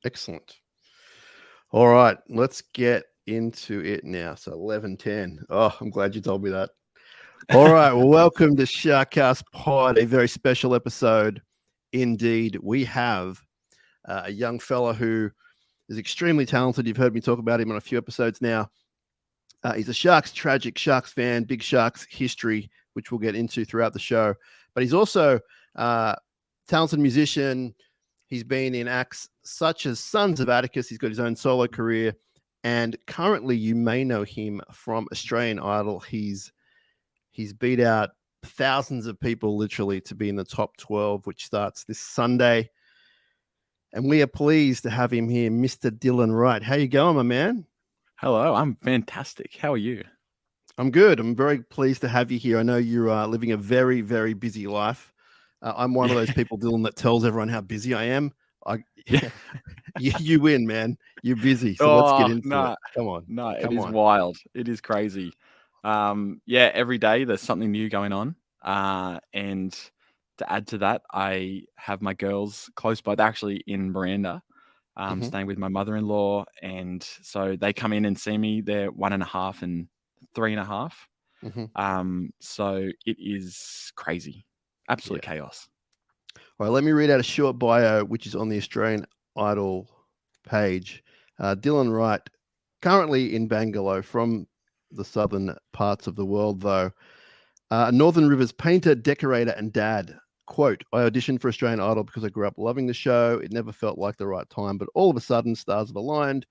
Excellent. All right, let's get into it now. So 11:10. Oh, I'm glad you told me that. All right, well, welcome to SharkCast Pod, a very special episode indeed. We have a young fella who is extremely talented. You've heard me talk about him on a few episodes now. He's a tragic Sharks fan, big Sharks history, which we'll get into throughout the show. But he's also a talented musician. He's been in acts such as Sons of Atticus. He's got his own solo career. And currently, you may know him from Australian Idol. He's beat out thousands of people, literally, to be in the top 12, which starts this Sunday. And we are pleased to have him here, Mr. Dylan Wright. How you going, my man? Hello, I'm fantastic. How are you? I'm good. I'm very pleased to have you here. I know you're living a very, very busy life. I'm one of those people, Dylan, that tells everyone how busy I am. You win, man. You're busy. So let's get into it. Come on. No, it is wild. It is crazy. Every day there's something new going on. And to add to that, I have my girls close by. They're actually in Miranda. Staying with my mother-in-law, and so they come in and see me. They're 1.5 and 3.5. So it is crazy, absolute chaos. All right, let me read out a short bio, which is on the Australian Idol page. Dylan Wright, currently in Bangalore, from the southern parts of the world, though. Northern Rivers painter, decorator, and dad. Quote, I auditioned for Australian Idol because I grew up loving the show. It never felt like the right time, but all of a sudden, stars have aligned.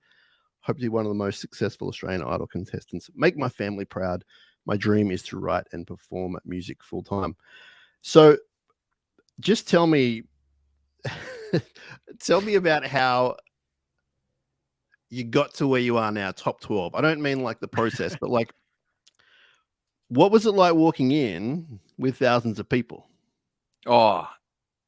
Hope to be one of the most successful Australian Idol contestants. Make my family proud. My dream is to write and perform music full time. So just tell me about how you got to where you are now, top 12. I don't mean like the process, but like, what was it like walking in with thousands of people? Oh,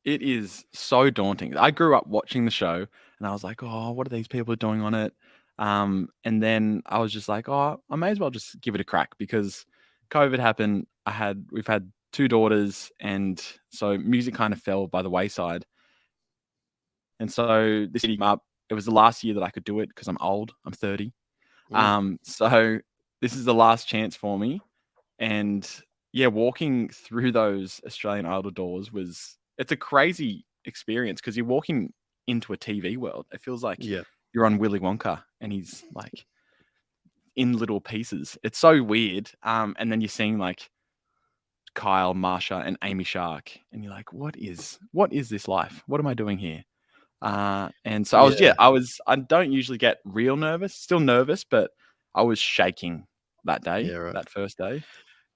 it is so daunting. I grew up watching the show and I was like, oh, what are these people doing on it? And then I was just like, oh, I may as well just give it a crack because COVID happened. We've had 2 daughters, and so music kind of fell by the wayside. And so this city up, it was the last year that I could do it because I'm old. I'm 30. So this is the last chance for me. And walking through those Australian Idol doors it's a crazy experience because you're walking into a TV world. It feels like you're on Willy Wonka and he's like in little pieces. It's so weird. And then you're seeing like Kyle, Marsha, and Amy Shark, and you're like, what is this life? What am I doing here? And so I don't usually get real nervous, still nervous, but I was shaking that day, that first day.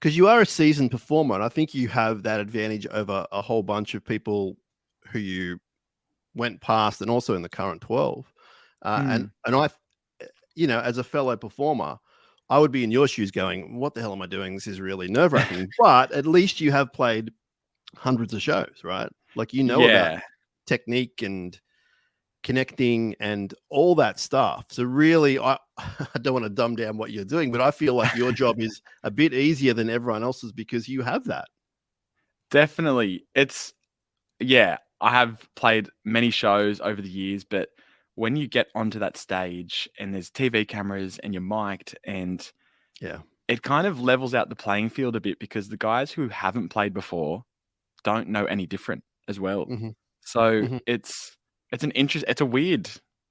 Because you are a seasoned performer, and I think you have that advantage over a whole bunch of people who you went past, and also in the current 12. And I, as a fellow performer, I would be in your shoes going, what the hell am I doing? This is really nerve-wracking. But at least you have played hundreds of shows, right? Like, about technique and connecting and all that stuff. So really, I don't want to dumb down what you're doing, but I feel like your job is a bit easier than everyone else's because you have that. Definitely. I have played many shows over the years, but when you get onto that stage and there's TV cameras and you're mic'd, and it kind of levels out the playing field a bit because the guys who haven't played before don't know any different as well. So it's a weird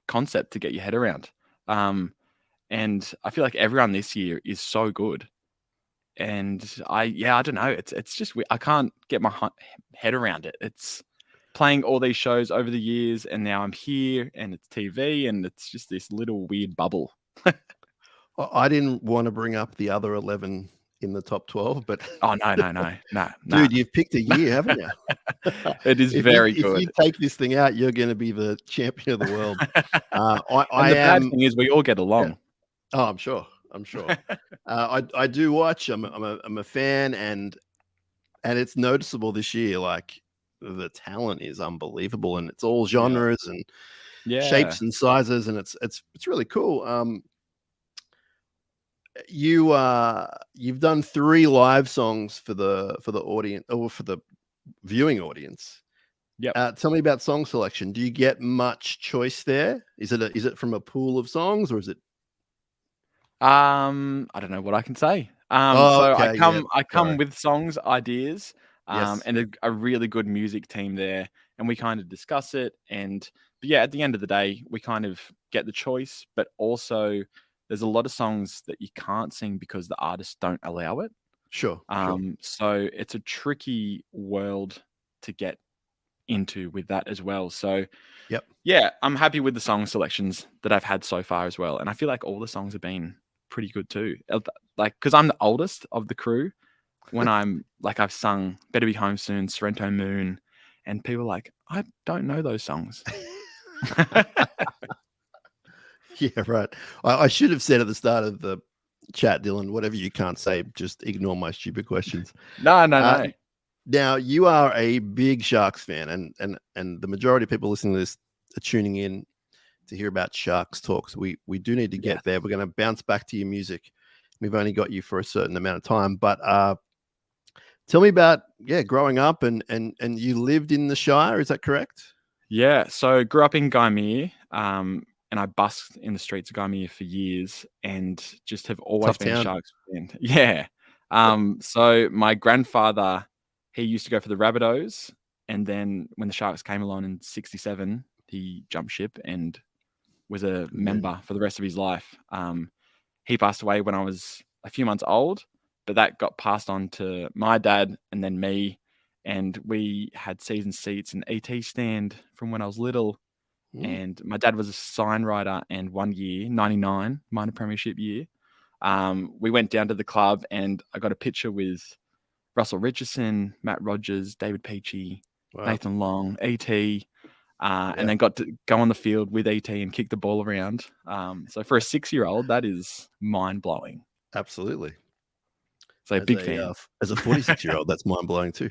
concept to get your head around. And I feel like everyone this year is so good. And I don't know. It's just, I can't get my head around it. It's playing all these shows over the years, and now I'm here, and it's TV, and it's just this little weird bubble. I didn't want to bring up the other 11 in the top 12, but no, dude, you've picked a year, haven't you? It is very good. If you take this thing out, you're going to be the champion of the world. The bad thing is we all get along. Yeah. Oh, I'm sure. I do watch. I'm a fan, and it's noticeable this year. Like, the talent is unbelievable, and it's all genres and shapes and sizes, and it's really cool. You've done 3 live songs for the audience, or for the viewing audience. Yep. Tell me about song selection. Do you get much choice there? Is it from a pool of songs, or is it? I don't know what I can say. Oh, So I okay. Yeah. come Sorry. with songs, ideas, Yes. and a really good music team there, and we kind of discuss it. But yeah, at the end of the day, we kind of get the choice, but also there's a lot of songs that you can't sing because the artists don't allow it. Sure. Sure. So it's a tricky world to get into with that as well. So Yep. yeah, I'm happy with the song selections that I've had so far as well. And I feel like all the songs have been pretty good too. Like, because I'm the oldest of the crew, when I'm like, I've sung Better Be Home Soon, Sorrento Moon, and people are like, I don't know those songs. Yeah. Right. I should have said at the start of the chat, Dylan, whatever you can't say, just ignore my stupid questions. No. Now you are a big Sharks fan, and the majority of people listening to this are tuning in to hear about Sharks talks. We do need to Yeah. get there. We're going to bounce back to your music. We've only got you for a certain amount of time, but tell me about growing up and you lived in the Shire. Is that correct? Yeah. So grew up in Gaimir, and I busked in the streets of Gaimir for years and just have always Tough been a town. Sharks fan. Yeah. So my grandfather, he used to go for the Rabbitohs, and then when the Sharks came along in '67, he jumped ship and was a Good man. member for the rest of his life. He passed away when I was a few months old, but that got passed on to my dad and then me. And we had season seats and ET stand from when I was little. Mm. And my dad was a sign writer, and one year, 99, minor premiership year, we went down to the club and I got a picture with Russell Richardson, Matt Rogers, David Peachy, Wow. Nathan Long, ET, Yeah. and then got to go on the field with ET and kick the ball around. So for a 6-year-old, that is mind-blowing. Absolutely. So big fan. As a 46-year-old, that's mind blowing too.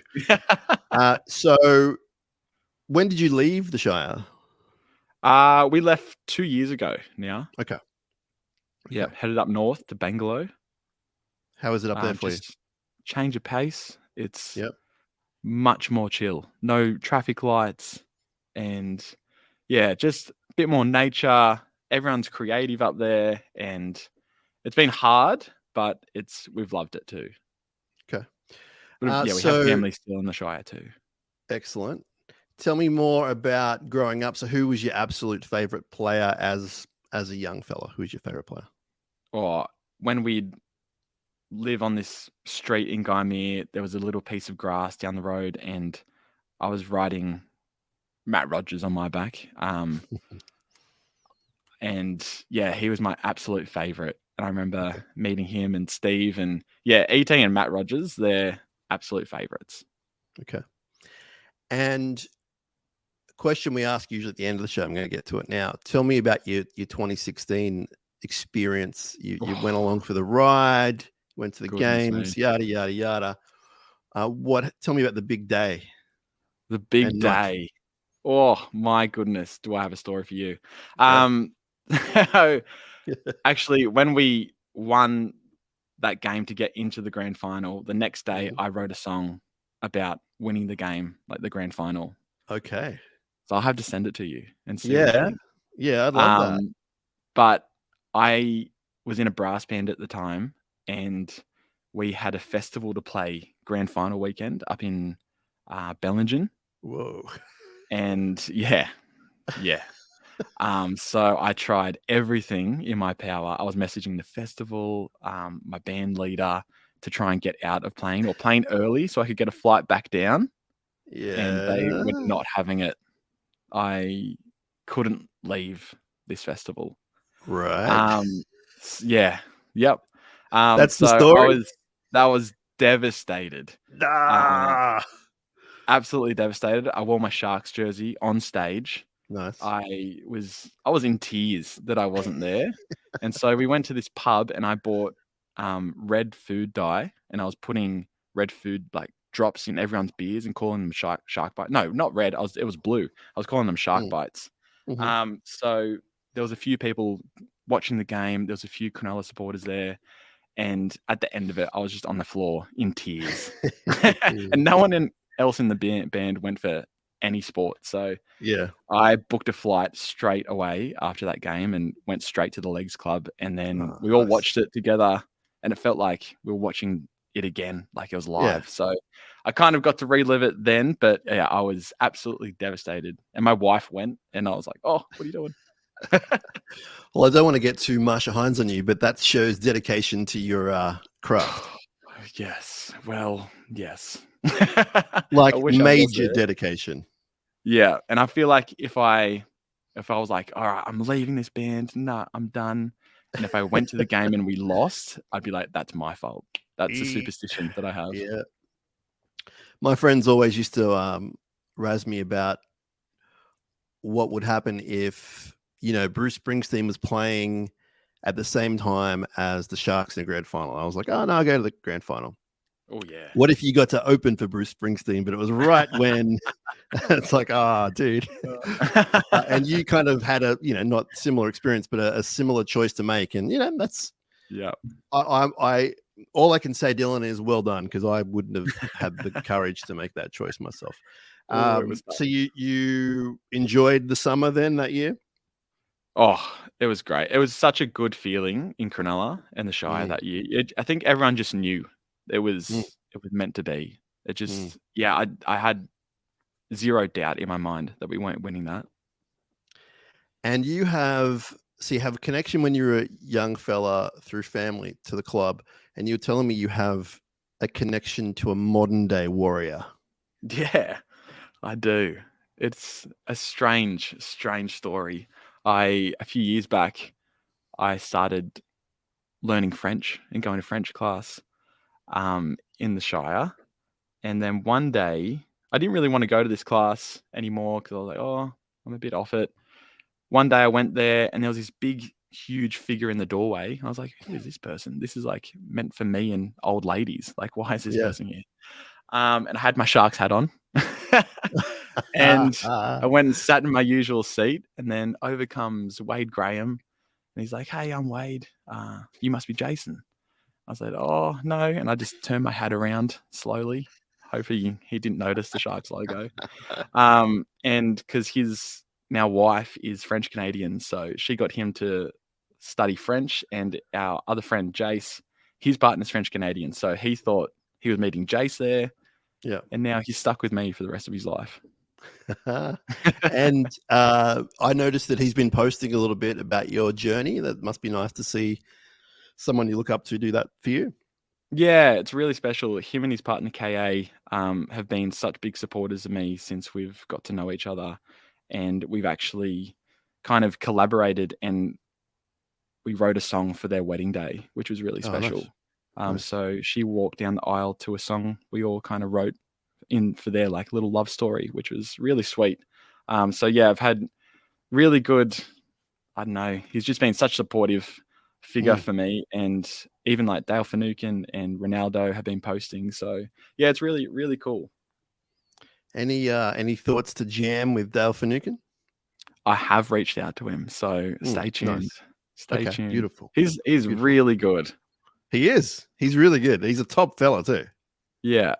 So when did you leave the Shire? We left 2 years ago now. Okay. Yeah, headed up north to Bangalore. How is it up there for you? Just change of pace. It's Yep. much more chill. No traffic lights, and yeah, just a bit more nature. Everyone's creative up there, and it's been hard, but we've loved it too. Okay. But yeah, we have So family still in the Shire too. excellent. Tell me more about growing up. So who was your absolute favorite player as a young fella? Who was your favorite player? Or when we'd live on this street in Gaimir, there was a little piece of grass down the road, and I was riding Matt Rogers on my back. And yeah, he was my absolute favorite. And I remember meeting him and Steve, and yeah, ET and Matt Rogers, they're absolute favorites. Okay. And a question we ask usually at the end of the show, I'm going to get to it now. Tell me about your 2016 experience. You went along for the ride, went to the games, yada, yada, yada. Tell me about the big day. The big day. Oh my goodness. Do I have a story for you? Actually, when we won that game to get into the grand final, the next day I wrote a song about winning the game, like the grand final. Okay. So I'll have to send it to you and see what you think. Yeah, I'd love that. But I was in a brass band at the time, and we had a festival to play grand final weekend up in Bellingen. Whoa. And yeah. So I tried everything in my power. I was messaging the festival, my band leader, to try and get out of playing or playing early so I could get a flight back down. Yeah. And they were not having it. I couldn't leave this festival. Right. Yeah. Yep. That's the so story. that was devastated. Absolutely devastated. I wore my Sharks jersey on stage. Nice. I was in tears that I wasn't there. And so we went to this pub and I bought red food dye, and I was putting red food like drops in everyone's beers and calling them shark bites. No, not red. It was blue. I was calling them shark bites. Mm-hmm. So there was a few people watching the game. There was a few Cronulla supporters there. And at the end of it, I was just on the floor in tears. And no one else in the band went for any sport. So Yeah. I booked a flight straight away after that game and went straight to the Legs Club. And then Oh, we all nice. watched it together, and it felt like we were watching it again, like it was live. So I kind of got to relive it then, but yeah, I was absolutely devastated. And my wife went, and I was like, "Oh, what are you doing?" Well, I don't want to get too Marsha Hines on you, but that shows dedication to your craft. Yes. Well, yes. Like I wish I was major there. dedication. Yeah, and I feel like if I was like, "All right, I'm leaving this band. Nah, I'm done." And if I went to the game and we lost, I'd be like, "That's my fault. That's a superstition that I have." Yeah. My friends always used to razz me about what would happen if, Bruce Springsteen was playing at the same time as the Sharks in the grand final. I was like, oh, no, I'll go to the grand final. Oh yeah. What if you got to open for Bruce Springsteen, but it was right when it's like, dude. And you kind of had a, not similar experience, but a similar choice to make. And, that's, Yeah. I all I can say, Dylan, is well done, because I wouldn't have had the courage to make that choice myself. Oh, it was So you enjoyed the summer then that year? Oh, it was great. It was such a good feeling in Cronulla and the Shire that year. I think everyone just knew it was meant to be. It just I had zero doubt in my mind that we weren't winning that. And you have a connection when you were a young fella through family to the club, and you were telling me you have a connection to a modern day warrior. Yeah, I do. It's a strange story. A few years back, I started learning French and going to French class in the Shire. And then one day, I didn't really want to go to this class anymore because I was like, oh, I'm a bit off it. One day I went there and there was this big, huge figure in the doorway. I was like, who is this person? This is like meant for me and old ladies. Like, why is this person here? And I had my Sharks hat on. And I went and sat in my usual seat. And then over comes Wade Graham. And he's like, hey, I'm Wade. You must be Jason. I said, oh, no. And I just turned my hat around slowly. Hopefully he didn't notice the Sharks logo. And because his now wife is French Canadian, so she got him to study French. And our other friend, Jace, his partner's French Canadian. So he thought he was meeting Jace there. Yeah. And now he's stuck with me for the rest of his life. And I noticed that he's been posting a little bit about your journey. That must be nice to see someone you look up to do that for you. Yeah, it's really special. Him and his partner KA have been such big supporters of me since we've got to know each other, and we've actually kind of collaborated, and we wrote a song for their wedding day, which was really special. Nice. So she walked down the aisle to a song we all kind of wrote in for their like little love story, which was really sweet. So yeah, I've had really good, I don't know, he's just been such a supportive figure for me, and even like Dale Finucane and Ronaldo have been posting. So yeah, it's really, really cool. Any thoughts to jam with Dale Finucane? I have reached out to him, so stay tuned. Nice. Stay tuned. Beautiful. He's beautiful. Really good. He is. He's really good. He's a top fella too. Yeah.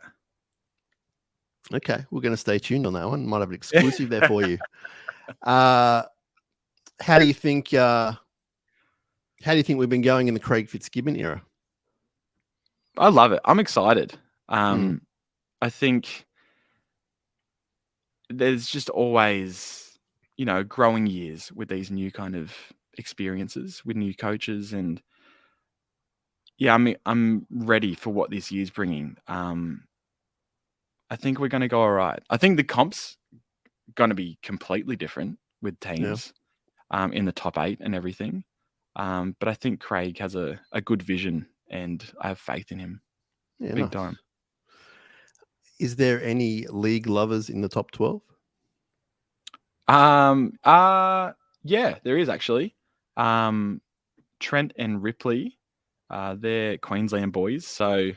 Okay, we're going to stay tuned on that one. Might have an exclusive there for you. How do you think? How do you think we've been going in the Craig Fitzgibbon era? I love it. I'm excited. I think there's just always, growing years with these new kind of experiences with new coaches, and yeah, I'm ready for what this year's bringing. I think we're going to go all right. I think the comp's going to be completely different with teams in the top 8 and everything. But I think Craig has a good vision, and I have faith in him. Yeah, big time. Is there any league lovers in the top 12? Yeah, there is actually. Trent and Ripley, they're Queensland boys, so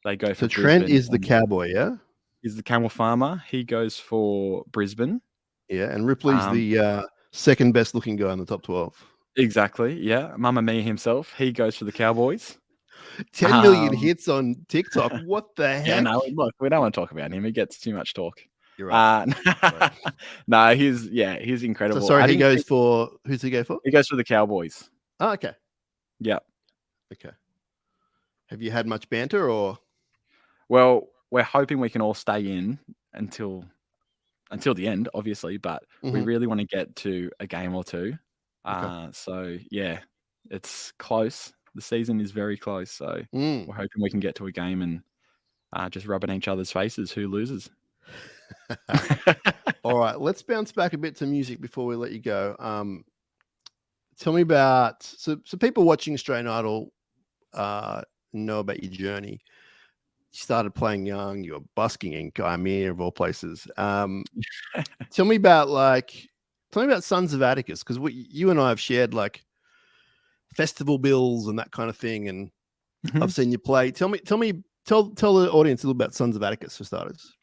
they go for Brisbane. Trent is the cowboy, yeah? He's the camel farmer. He goes for Brisbane. Yeah, and Ripley's the second best looking guy in the top 12. Exactly, yeah. Mamma Mia himself, he goes for the Cowboys. 10 million hits on TikTok. What the heck? Yeah, no, look, we don't want to talk about him. He gets too much talk. You're right. No, he's So incredible. sorry, who's he go for? He goes for the Cowboys. Oh, okay. Yeah. Okay. Have you had much banter or? Well, we're hoping we can all stay in until the end, obviously, but we really want to get to a game or two. Okay. So yeah, it's close. The season is very close. So we're hoping we can get to a game and just rub in each other's faces who loses. All right, let's bounce back a bit to music before we let you go. Tell me about so people watching Australian Idol know about your journey. You started playing young. You were busking in Gymea of all places. Tell me about Sons of Atticus, because you and I have shared like festival bills and that kind of thing, and I've seen you play. Tell the audience a little about Sons of Atticus for starters.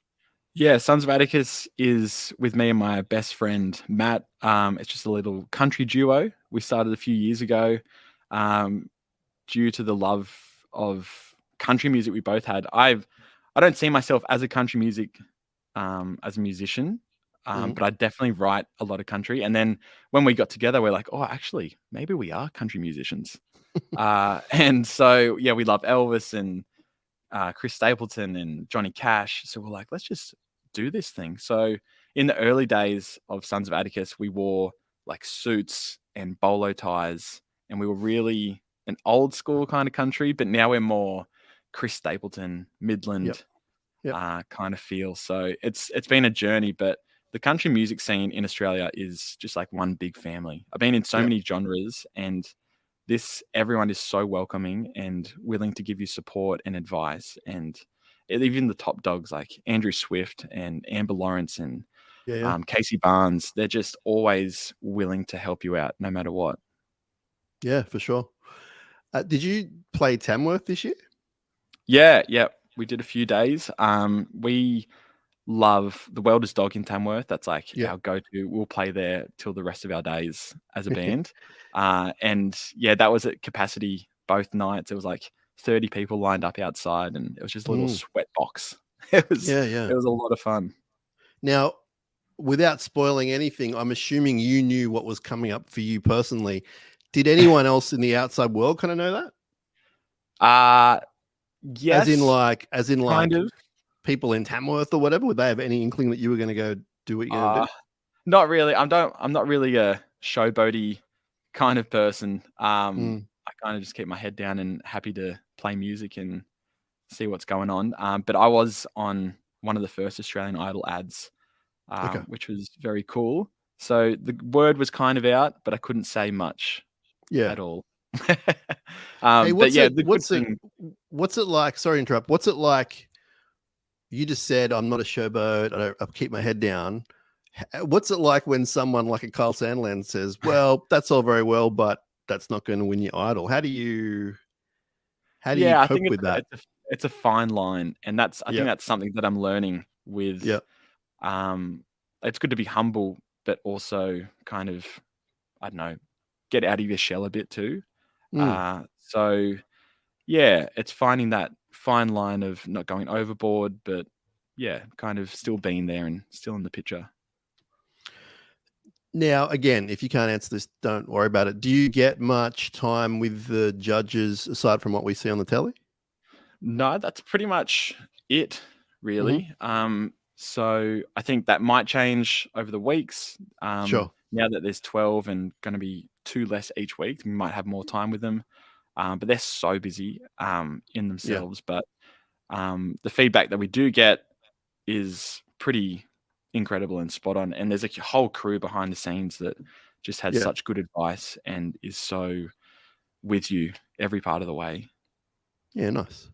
Yeah, Sons of Atticus is with me and my best friend Matt. It's just a little country duo we started a few years ago, due to the love of country music we both had. I don't see myself as a country music as a musician, but I definitely write a lot of country. And then when we got together, we're like, oh, actually, maybe we are country musicians. And so yeah, we love Elvis and Chris Stapleton and Johnny Cash. So we're like, let's just do this thing. So in the early days of Sons of Atticus, we wore like suits and bolo ties, and we were really an old school kind of country, but now we're more Chris Stapleton, Midland kind of feel. So it's been a journey, but the country music scene in Australia is just like one big family. I've been in so many genres, and everyone is so welcoming and willing to give you support and advice. And even the top dogs like Andrew Swift and Amber Lawrence and Casey Barnes, they're just always willing to help you out no matter what. Yeah, for sure. Did you play Tamworth this year? Yeah. We did a few days. We love the Welders Dog in Tamworth. That's like our go-to. We'll play there till the rest of our days as a band. And yeah, that was at capacity both nights. It was like 30 people lined up outside, and it was just a little sweat box. It was a lot of fun. Now, without spoiling anything, I'm assuming you knew what was coming up for you personally. Did anyone else in the outside world kind of know that? Yes. As in kind of. People in Tamworth or whatever? Would they have any inkling that you were going to go do what you're going to do? Not really. I'm not really a showboaty kind of person. I kind of just keep my head down and happy to play music and see what's going on. But I was on one of the first Australian Idol ads, which was very cool. So the word was kind of out, but I couldn't say much at all. Hey, what's it like? Sorry to interrupt. What's it like? You just said, I'm not a showboat. I keep my head down. What's it like when someone like a Kyle Sandland says, well, that's all very well, but that's not going to win your Idol? How do you cope with that? It's a fine line. And I think that's something that I'm learning with. It's good to be humble, but also kind of, I don't know, get out of your shell a bit too. So yeah, it's finding that fine line of not going overboard, but yeah, kind of still being there and still in the picture. Now, again, if you can't answer this, don't worry about it. Do you get much time with the judges aside from what we see on the telly? No, that's pretty much it, really. So I think that might change over the weeks. Sure. Now that there's 12 and going to be 2 less each week, we might have more time with them. But they're so busy in themselves. But the feedback that we do get is pretty incredible and spot on. And there's a whole crew behind the scenes that just has such good advice and is so with you every part of the way. Yeah, nice.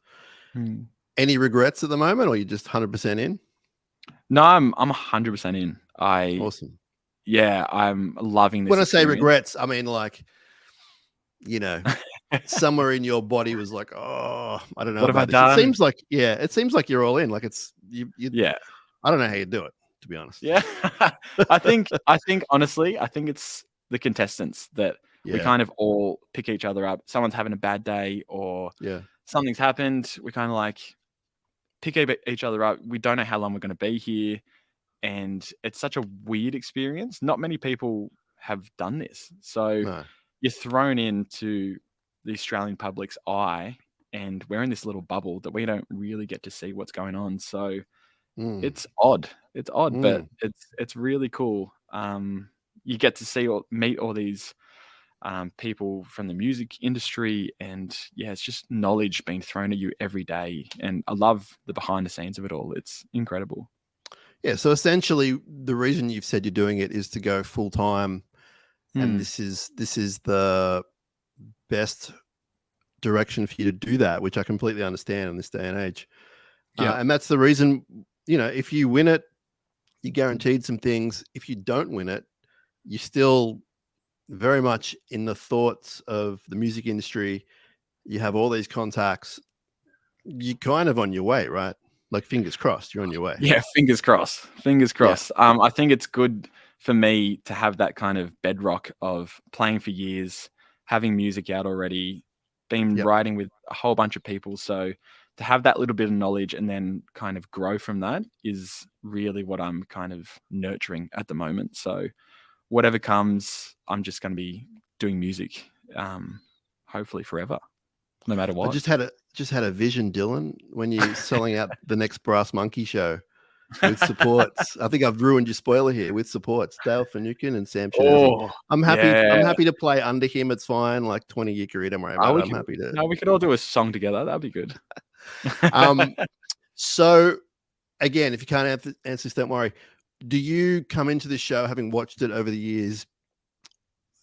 Any regrets at the moment, or are you just 100% in? No, I'm 100% in. Awesome. Yeah, I'm loving this. When I say regrets, I mean somewhere in your body was like, oh, I don't know what about have I this. done? It seems like you're all in. Like it's you. I don't know how you do it, to be honest. Yeah, I think honestly, it's the contestants that we kind of all pick each other up. Someone's having a bad day or something's happened. We kind of like pick each other up. We don't know how long we're going to be here. and it's such a weird experience. Not many people have done this. So No. you're thrown into the Australian public's eye, and we're in this little bubble that we don't really get to see what's going on. So Mm, it's odd. It's odd, but mm. it's really cool. You get to see or meet all these people from the music industry, and yeah, it's just knowledge being thrown at you every day. And I love the behind the scenes of it all. It's incredible. Yeah. So essentially, the reason you've said you're doing it is to go full time, and Hmm. this is the best direction for you to do that, which I completely understand in this day and age. Yeah. And that's the reason, if you win it, you're guaranteed some things. If you don't win it, you're still very much in the thoughts of the music industry. You have all these contacts. You're kind of on your way, right? Like fingers crossed, you're on your way. Yeah, fingers crossed. Fingers Yeah. crossed. I think it's good for me to have that kind of bedrock of playing for years, having music out already, been Yep. writing with a whole bunch of people. So to have that little bit of knowledge and then kind of grow from that is really what I'm kind of nurturing at the moment. So whatever comes, I'm just going to be doing music, hopefully forever, no matter I what. just had a vision, Dylan, when you're selling out the next Brass Monkey show with supports. I think I've ruined your spoiler here with supports. Dale Finucane and Sam Shinazzi. Oh, I'm yeah. happy to play under him. It's fine. Like 20-year career, don't worry about it. I'm happy to. No, we could all do a song together. That'd be good. So again, if you can't answer this, don't worry. Do you come into the show having watched it over the years,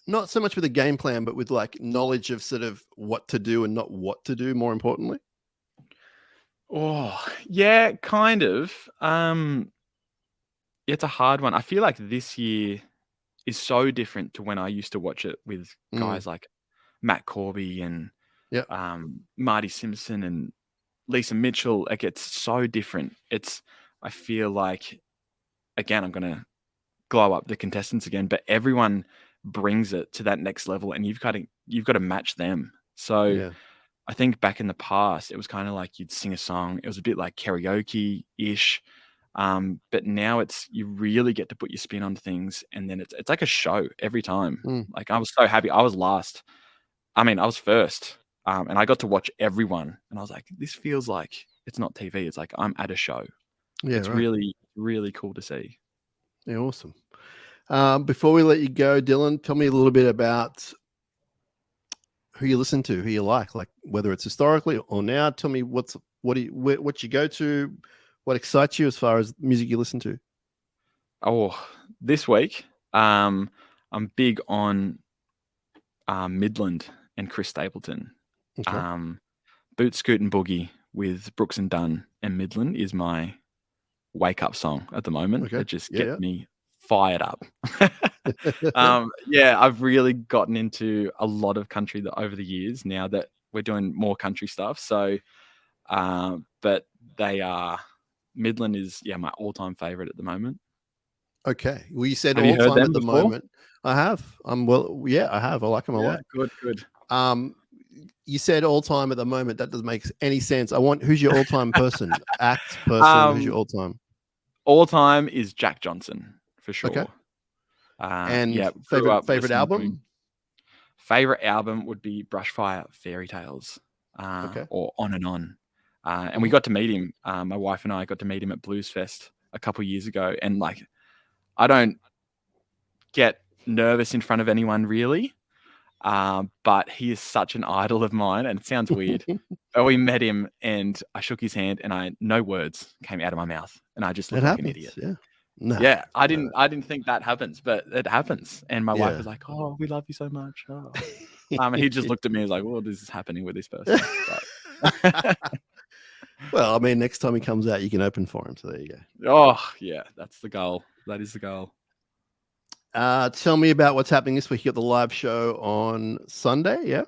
not so much with a game plan, but with like knowledge of sort of what to do and not what to do, more importantly? Oh, yeah, kind of. It's a hard one. I feel like this year is so different to when I used to watch it with Mm, guys like Matt Corby and yeah. Marty Simpson and Lisa Mitchell. Like it's so different. I feel like again, I'm gonna glow up the contestants again, but everyone brings it to that next level, and you've got to match them. So Yeah. I think back in the past, it was kind of like you'd sing a song. It was a bit like karaoke ish. But now you really get to put your spin on things, and then it's like a show every time. Mm, Like I was so happy. I was last. I mean, I was first, and I got to watch everyone, and I was like, this feels like it's not TV. It's like I'm at a show. yeah. It's Right. really, really cool to see. Yeah. Awesome. Before we let you go, Dylan, tell me a little bit about who you listen to, who you like whether it's historically or now. Tell me what you go to, what excites you as far as music you listen to. Oh, this week, I'm big on Midland and Chris Stapleton. Okay. Boot Scoot and Boogie with Brooks and Dunn and Midland is my wake up song at the moment. Okay. It just Yeah. gets me fired up. Yeah, I've really gotten into a lot of country over the years now that we're doing more country stuff. So, but Midland is my all time favorite at the moment. Okay. Well, you said Have you all heard time them at the before? moment. I have. Yeah, I have. I like them a Yeah, lot. good. You said all time at the moment. That doesn't make any sense. Who's your all time person? Act person. Who's your Um, all time? all time is Jack Johnson for Okay. sure. And Yeah, grew up favorite listening to him. album? Favorite album would be Brushfire Fairy Tales, Okay. or On and On. And we Mhm. got to meet him. My wife and I got to meet him at Blues Fest a couple years ago. And like, I don't get nervous in front of anyone really, but he is such an idol of mine. And it sounds weird. But we met him, and I shook his hand, and no words came out of my mouth, and I just It looked like an happens. idiot. Yeah. No. Yeah, I No. didn't think that happens, but it happens. And my wife Yeah. was like, "Oh, we love you so much." Oh. And he just looked at me and was like, "What is happening with this person?" But Well, I mean, next time he comes out, you can open for him. So there you go. oh yeah, that's the goal. That is the goal. Tell me about what's happening this week. You got the live show on Sunday. Yeah.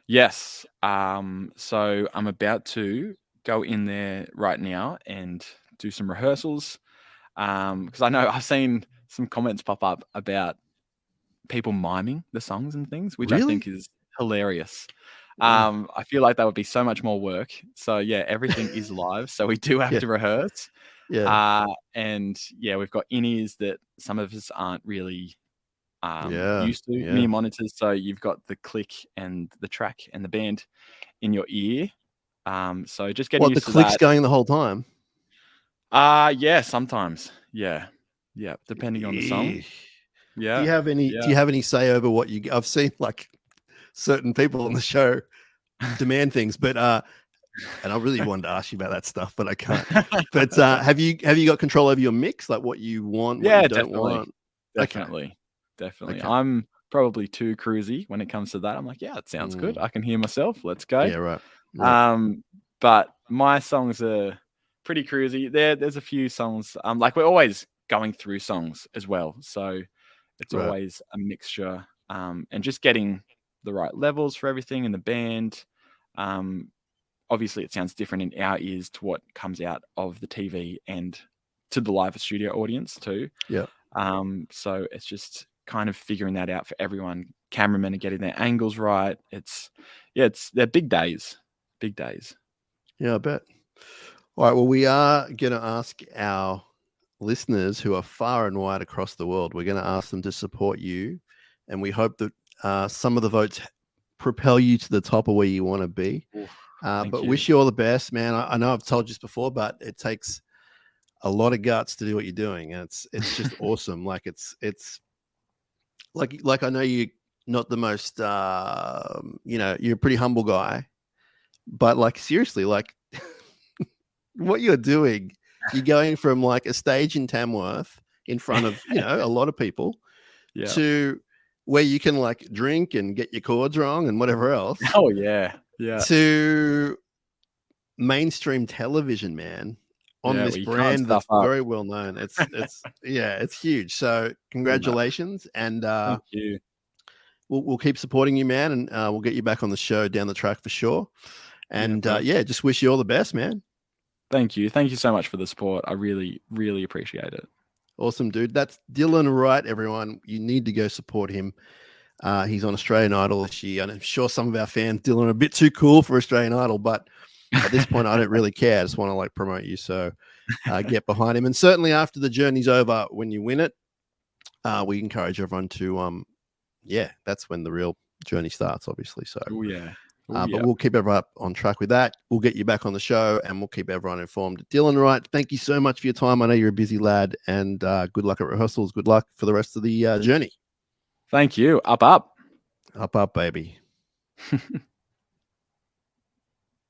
Yes. So I'm about to go in there right now and do some rehearsals. Because I know I've seen some comments pop up about people miming the songs and things, which I Really? think is hilarious. Mm. I feel like that would be so much more work. So yeah, everything is live. So we do have Yeah. to rehearse. Yeah. And yeah, we've got in-ears that some of us aren't really Yeah. used to, Yeah. mini monitors. So you've got the click and the track and the band in your ear. So just getting What, the used to click's that. going the whole time? Yeah, sometimes. Yeah. Yeah. Depending on the song. Eh. Yeah. Do you have any? Do you have any say over what you? I've seen like certain people on the show demand things, but and I really wanted to ask you about that stuff, but I can't. But have you got control over your mix, like what you want, what you Yeah, don't definitely. want? Definitely. Definitely. Okay. I'm probably too cruisy when it comes to that. I'm like, yeah, it sounds good. Mm. I can hear myself. Let's go. Yeah. Right. Yeah. But my songs are pretty cruisy. There's a few songs. Like we're always going through songs as well. So it's Right. always a mixture. And just getting the right levels for everything in the band. Obviously it sounds different in our ears to what comes out of the TV and to the live studio audience too. Yeah. So it's just kind of figuring that out for everyone. Cameramen are getting their angles right. They're big days. Big days. Yeah. I bet. All right. Well, we are going to ask our listeners who are far and wide across the world. We're going to ask them to support you, and we hope that some of the votes propel you to the top of where you want to be. But you. wish you all the best, man. I know I've told you this before, but it takes a lot of guts to do what you're doing, and it's just awesome. Like it's like I know you're not the most you're a pretty humble guy, but like seriously, like what you're doing, you're going from like a stage in Tamworth in front of a lot of people to where you can like drink and get your chords wrong and whatever else. Oh yeah. To mainstream television, man, on this brand that's very well known. It's huge. So congratulations, and thank you. We'll keep supporting you, man, and we'll get you back on the show down the track for sure. And just wish you all the best, man. Thank you so much for the support. I really, really appreciate it. Awesome, dude. That's Dylan Wright, everyone. You need to go support him. He's on Australian Idol this year, and I'm sure some of our fans, Dylan, are a bit too cool for Australian Idol, but at this point, I don't really care. I just want to like promote you. So get behind him. And certainly after the journey's over, when you win it, we encourage everyone to, that's when the real journey starts, obviously. So, but we'll keep everyone up on track with that. We'll get you back on the show and we'll keep everyone informed. Dylan Wright, thank you so much for your time. I know you're a busy lad, and good luck at rehearsals. Good luck for the rest of the journey. Thank you. Up, up. Up, up, baby.